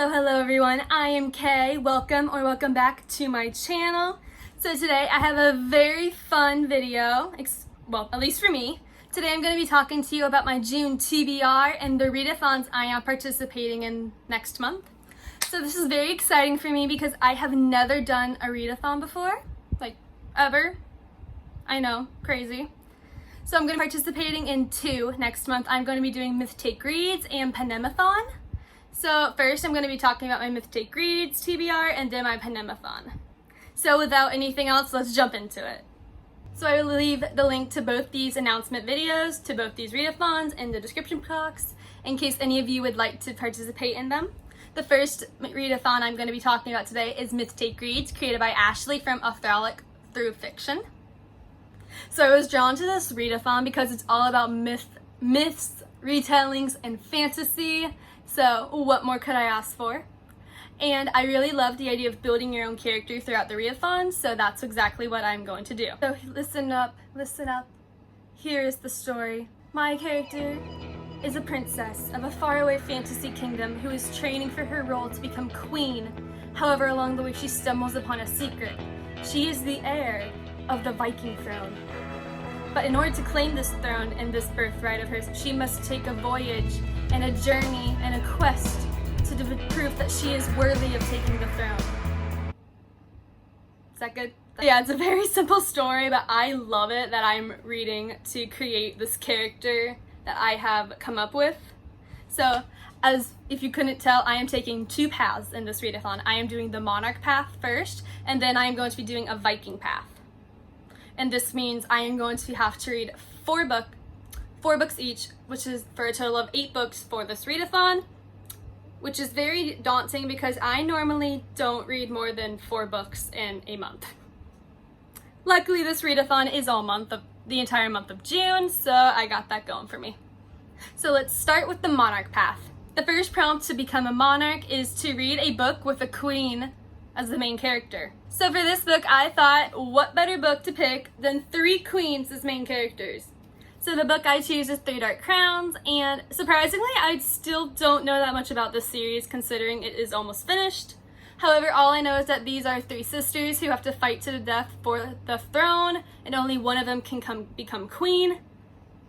Hello everyone, I am Kay. Welcome back to my channel. So today I have a very fun video, well, at least for me. Today I'm going to be talking to you about my June TBR and the Readathons I am participating in next month. So this is very exciting for me because I have never done a readathon before, like ever. I know, crazy. So I'm going to be participating in 2 next month. I'm going to be doing Myth Take Reads and Panemathon. So first I'm going to be talking about my Myth Take Reads TBR and then my Panemathon. So without anything else, let's jump into it. So I will leave the link to both these announcement videos, to both these readathons in the description box, in case any of you would like to participate in them. The first readathon I'm going to be talking about today is Myth Take Reads, created by Ashley from Australic Through Fiction. So I was drawn to this readathon because it's all about myths, retellings, and fantasy. So what more could I ask for? And I really love the idea of building your own character throughout the readathon, so that's exactly what I'm going to do. So listen up. Here is the story. My character is a princess of a faraway fantasy kingdom who is training for her role to become queen. However, along the way she stumbles upon a secret. She is the heir of the Viking throne. But in order to claim this throne and this birthright of hers, she must take a voyage and a journey and a quest to prove that she is worthy of taking the throne. Is that good? Yeah, it's a very simple story, but I love it that I'm reading to create this character that I have come up with. So, as if you couldn't tell, I am taking 2 paths in this readathon. I am doing the Monarch Path first, and then I am going to be doing a Viking path. And this means I am going to have to read 4 books each, which is for a total of 8 books for this readathon, which is very daunting because I normally don't read more than 4 books in a month. Luckily, this readathon is the entire month of June, so I got that going for me. So let's start with the Monarch Path. The first prompt to become a monarch is to read a book with a queen as the main character. So for this book, I thought, what better book to pick than 3 queens as main characters? So the book I choose is 3 Dark Crowns, and surprisingly, I still don't know that much about this series considering it is almost finished. However, all I know is that these are 3 sisters who have to fight to the death for the throne, and only one of them can become queen.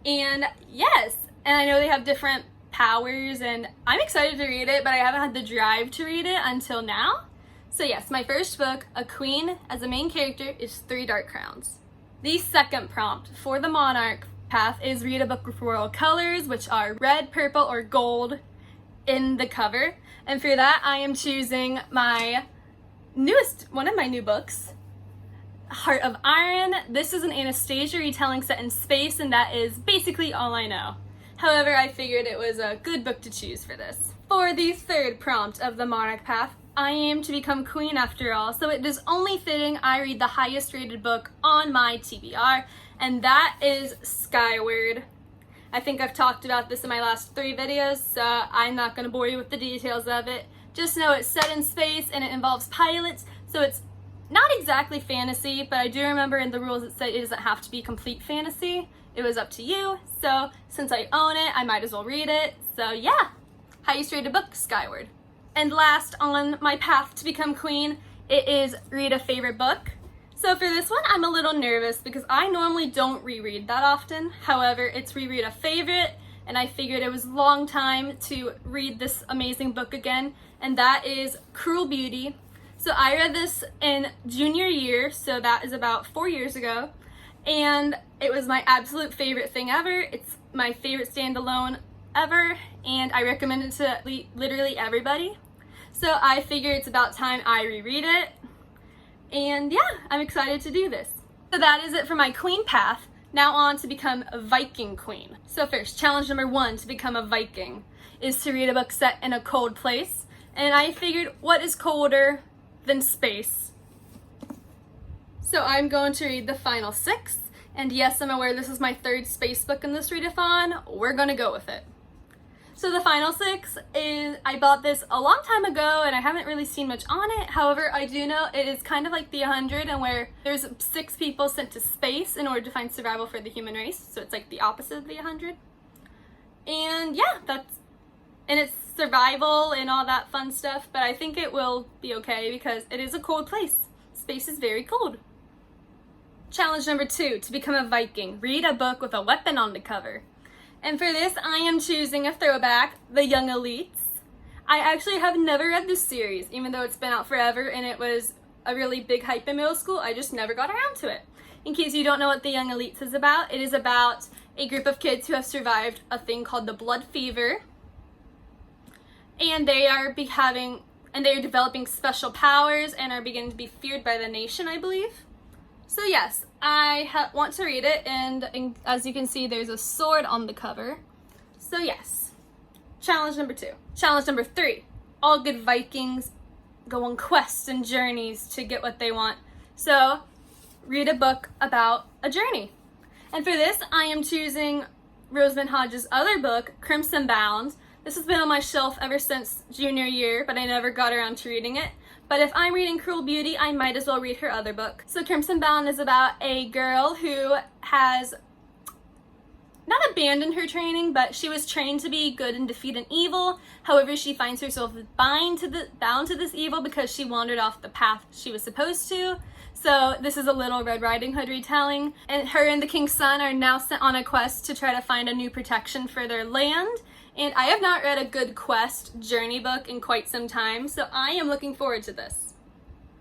And yes, and I know they have different powers, and I'm excited to read it, but I haven't had the drive to read it until now. So yes, my first book, a queen as a main character, is 3 Dark Crowns. The second prompt for the Monarch Path is read a book with royal colors, which are red, purple, or gold in the cover. And for that, I am choosing one of my new books, Heart of Iron. This is an Anastasia retelling set in space, and that is basically all I know. However, I figured it was a good book to choose for this. For the third prompt of the Monarch Path, I am to become queen after all, so it is only fitting I read the highest rated book on my TBR, and that is Skyward. I think I've talked about this in my last 3 videos, so I'm not going to bore you with the details of it. Just know it's set in space and it involves pilots, so it's not exactly fantasy, but I do remember in the rules it said it doesn't have to be complete fantasy. It was up to you, so since I own it, I might as well read it. So yeah, highest rated book, Skyward. And last on my path to become queen, it is read a favorite book. So for this one, I'm a little nervous because I normally don't reread that often. However, it's reread a favorite, and I figured it was a long time to read this amazing book again, and that is Cruel Beauty. So I read this in junior year, so that is about 4 years ago, and it was my absolute favorite thing ever. It's my favorite standalone ever, and I recommend it to literally everybody. So I figure it's about time I reread it, and yeah, I'm excited to do this. So that is it for my queen path. Now on to become a Viking queen. So first, challenge number 1 to become a Viking is to read a book set in a cold place, and I figured what is colder than space? So I'm going to read the final 6, and yes, I'm aware this is my 3rd space book in this readathon. We're gonna go with it. So the final 6 is, I bought this a long time ago and I haven't really seen much on it. However, I do know it is kind of like the 100, and where there's 6 people sent to space in order to find survival for the human race. So it's like the opposite of the 100. And yeah, it's survival and all that fun stuff, but I think it will be okay because it is a cold place. Space is very cold. Challenge number 2, to become a Viking. Read a book with a weapon on the cover. And for this, I am choosing a throwback, The Young Elites. I actually have never read this series, even though it's been out forever and it was a really big hype in middle school. I just never got around to it. In case you don't know what The Young Elites is about, it is about a group of kids who have survived a thing called the blood fever. And they are developing special powers and are beginning to be feared by the nation, I believe. So yes, I want to read it, and as you can see, there's a sword on the cover. So yes, challenge number 2. Challenge number 3, all good Vikings go on quests and journeys to get what they want. So read a book about a journey. And for this, I am choosing Rosamund Hodge's other book, Crimson Bound. This has been on my shelf ever since junior year, but I never got around to reading it. But if I'm reading Cruel Beauty, I might as well read her other book. So Crimson Bound is about a girl who has not abandoned her training, but she was trained to be good and defeat an evil. However, she finds herself bound to this evil because she wandered off the path she was supposed to. So this is a Little Red Riding Hood retelling, and her and the King's son are now sent on a quest to try to find a new protection for their land. And I have not read a good quest journey book in quite some time, so I am looking forward to this.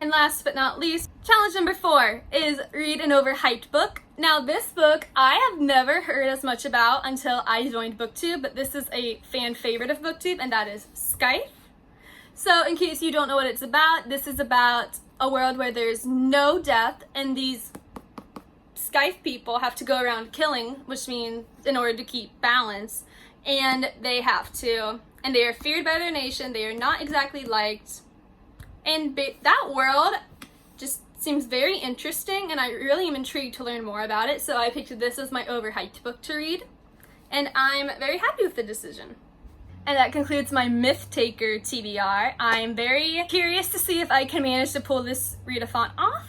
And last but not least, challenge number 4 is read an overhyped book. Now this book I have never heard as much about until I joined BookTube, but this is a fan favorite of BookTube, and that is Scythe. So in case you don't know what it's about, this is about a world where there's no death, and these Scythe people have to go around killing, which means in order to keep balance. And they have to, and they are feared by their nation. They are not exactly liked, and that world just seems very interesting, and I really am intrigued to learn more about it. So I picked this as my overhyped book to read, and I'm very happy with the decision. And that concludes my Myth Taker TBR. I'm very curious to see if I can manage to pull this readathon off.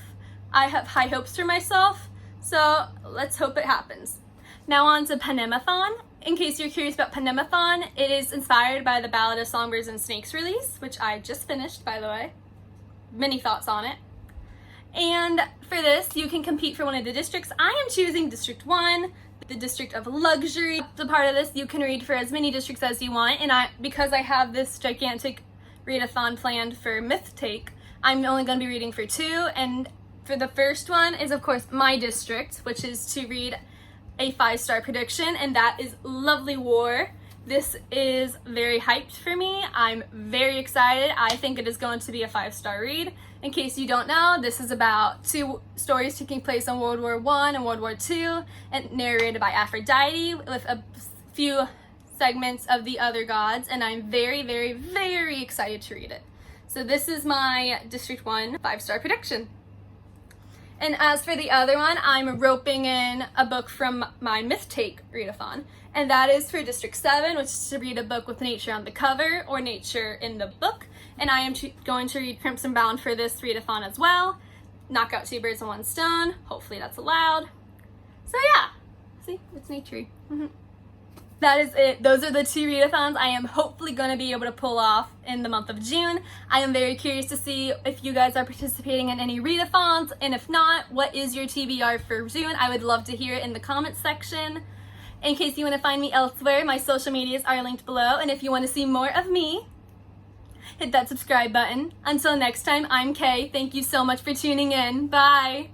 I have high hopes for myself, so let's hope it happens. Now on to Panemathon. In case you're curious about Panemathon, it is inspired by the Ballad of Songbirds and Snakes release, which I just finished, by the way. Many thoughts on it. And for this, you can compete for one of the districts. I am choosing District 1, the District of Luxury. The part of this, you can read for as many districts as you want, and because I have this gigantic readathon planned for Myth Take, I'm only going to be reading for 2, and for the first one is, of course, my district, which is to read a 5-star prediction, and that is Lovely War. This is very hyped for me. I'm very excited. I think it is going to be a 5-star read. In case you don't know, this is about 2 stories taking place in World War I and World War II, and narrated by Aphrodite with a few segments of the other gods, and I'm very, very, very excited to read it. So this is my District 1 5-star prediction. And as for the other one, I'm roping in a book from my Myth Take readathon, and that is for District 7, which is to read a book with nature on the cover or nature in the book. And I am going to read Crimson Bound for this readathon as well. Knock out 2 birds with 1 stone. Hopefully that's allowed. So yeah, see, it's nature. That is it. Those are the 2 readathons I am hopefully going to be able to pull off in the month of June. I am very curious to see if you guys are participating in any readathons, and if not, what is your TBR for June? I would love to hear it in the comments section. In case you want to find me elsewhere, my social medias are linked below, and if you want to see more of me, hit that subscribe button. Until next time, I'm Kay. Thank you so much for tuning in. Bye!